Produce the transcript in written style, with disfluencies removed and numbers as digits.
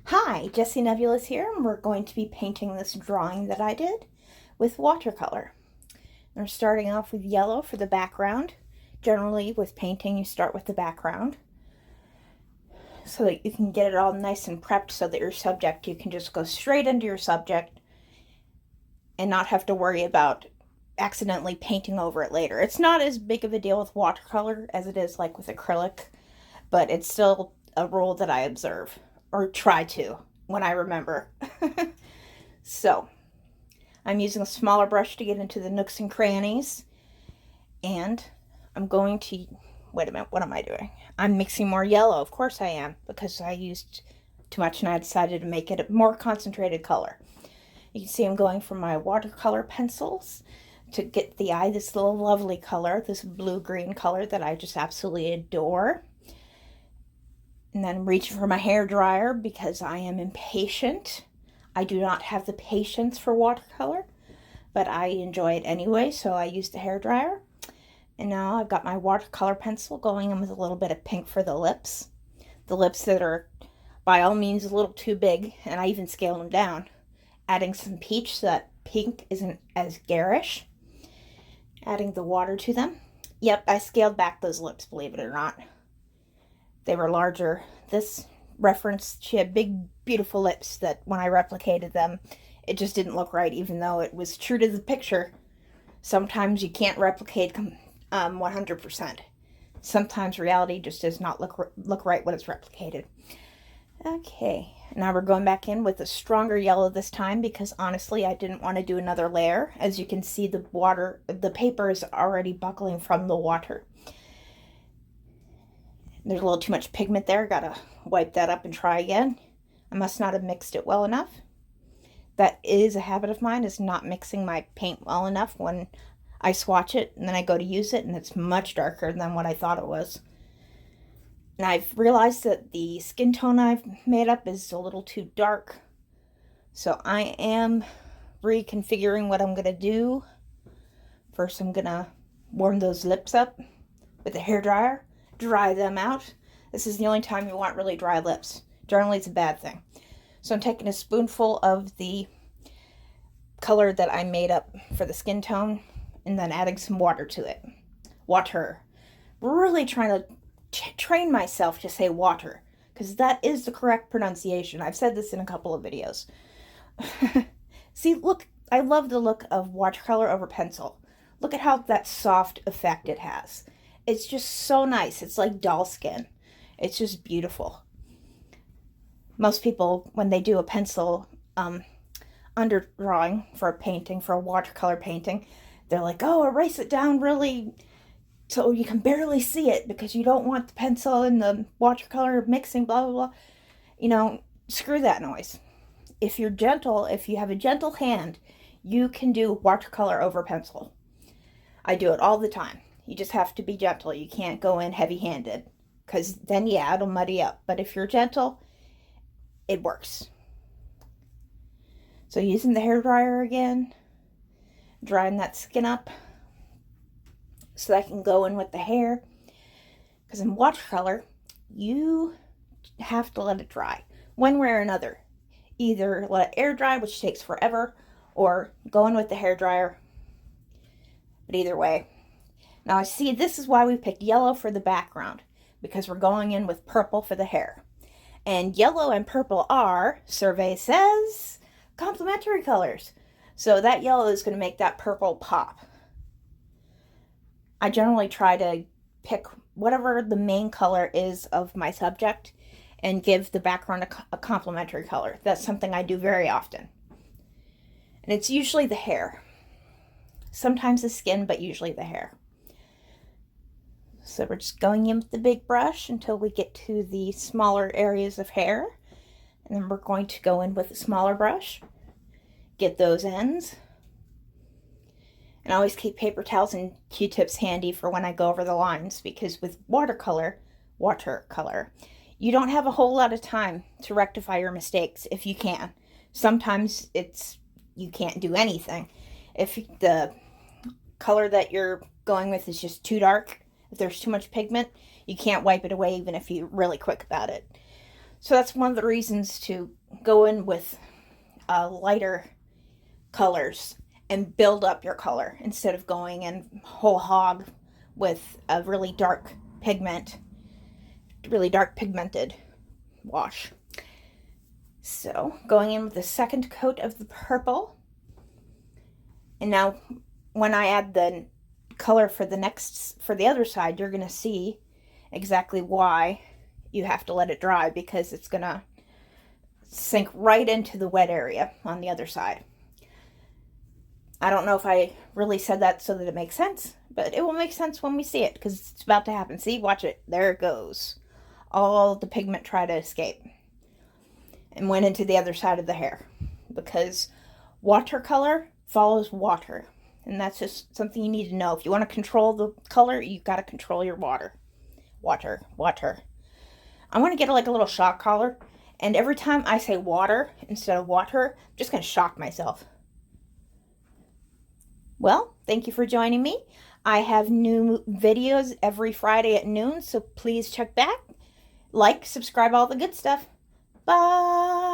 Hi, Jessie Nebulous here, and we're going to be painting this drawing that I did with watercolor. We're starting off with yellow for the background. Generally, with painting, you start with the background so that you can get it all nice and prepped so that your subject, you can just go straight into your subject and not have to worry about accidentally painting over it later. It's not as big of a deal with watercolor as it is like with acrylic, but it's still a rule that I observe, or try to, when I remember. So, I'm using a smaller brush to get into the nooks and crannies, and I'm going to, wait a minute, what am I doing? I'm mixing more yellow, of course I am, because I used too much and I decided to make it a more concentrated color. You can see I'm going from my watercolor pencils to get the eye this little lovely color, this blue-green color that I just absolutely adore. And then reaching for my hair dryer because I am impatient. I do not have the patience for watercolor, but I enjoy it anyway, so I use the hair dryer. And now I've got my watercolor pencil going in with a little bit of pink for the lips. The lips that are by all means a little too big, and I even scaled them down. Adding some peach so that pink isn't as garish. Adding the water to them. Yep, I scaled back those lips, believe it or not. They were larger. This reference, she had big, beautiful lips that when I replicated them, it just didn't look right, even though it was true to the picture. Sometimes you can't replicate 100%. Sometimes reality just does not look right when it's replicated. Okay, now we're going back in with a stronger yellow this time because honestly I didn't want to do another layer. As you can see, the paper is already buckling from the water. There's a little too much pigment there. Gotta wipe that up and try again. I must not have mixed it well enough. That is a habit of mine, is not mixing my paint well enough when I swatch it and then I go to use it and it's much darker than what I thought it was. And I've realized that the skin tone I've made up is a little too dark. So I am reconfiguring what I'm gonna do. First I'm gonna warm those lips up with a hairdryer. Dry them out. This is the only time you want really dry lips. Generally, it's a bad thing. So I'm taking a spoonful of the color that I made up for the skin tone and then adding some water to it. Water. Really trying to train myself to say water because that is the correct pronunciation. I've said this in a couple of videos. See, look, I love the look of watercolor over pencil. Look at how that soft effect it has. It's just so nice. It's like doll skin. It's just beautiful. Most people, when they do a pencil underdrawing for a painting, for a watercolor painting, they're like, oh, erase it down really so you can barely see it because you don't want the pencil and the watercolor mixing, blah, blah, blah. You know, screw that noise. If you're gentle, if you have a gentle hand, you can do watercolor over pencil. I do it all the time. You just have to be gentle. You can't go in heavy-handed because then, yeah, it'll muddy up. But if you're gentle, it works. So using the hairdryer again, drying that skin up so that I can go in with the hair. Because in watercolor, you have to let it dry one way or another. Either let it air dry, which takes forever, or go in with the hairdryer. But either way. Now I see this is why we picked yellow for the background, because we're going in with purple for the hair. And yellow and purple are, survey says, complementary colors. So that yellow is going to make that purple pop. I generally try to pick whatever the main color is of my subject and give the background a complementary color. That's something I do very often. And it's usually the hair. Sometimes the skin, but usually the hair. So we're just going in with the big brush until we get to the smaller areas of hair. And then we're going to go in with a smaller brush, get those ends. And I always keep paper towels and Q-tips handy for when I go over the lines, because with watercolor, you don't have a whole lot of time to rectify your mistakes if you can. Sometimes you can't do anything. If the color that you're going with is just too dark, if there's too much pigment, you can't wipe it away even if you're really quick about it. So that's one of the reasons to go in with lighter colors and build up your color instead of going in whole hog with a really dark pigmented wash. So going in with the second coat of the purple. And now when I add the color for the other side, you're going to see exactly why you have to let it dry, because it's going to sink right into the wet area on the other side. I don't know if I really said that so that it makes sense, but it will make sense when we see it, because it's about to happen. See, watch it. There it goes. All the pigment tried to escape and went into the other side of the hair, because watercolor follows water. And that's just something you need to know. If you want to control the color, you've got to control your water. Water. I want to get like a little shock collar. And every time I say water instead of water, I'm just going to shock myself. Well, thank you for joining me. I have new videos every Friday at noon, so please check back. Like, subscribe, all the good stuff. Bye.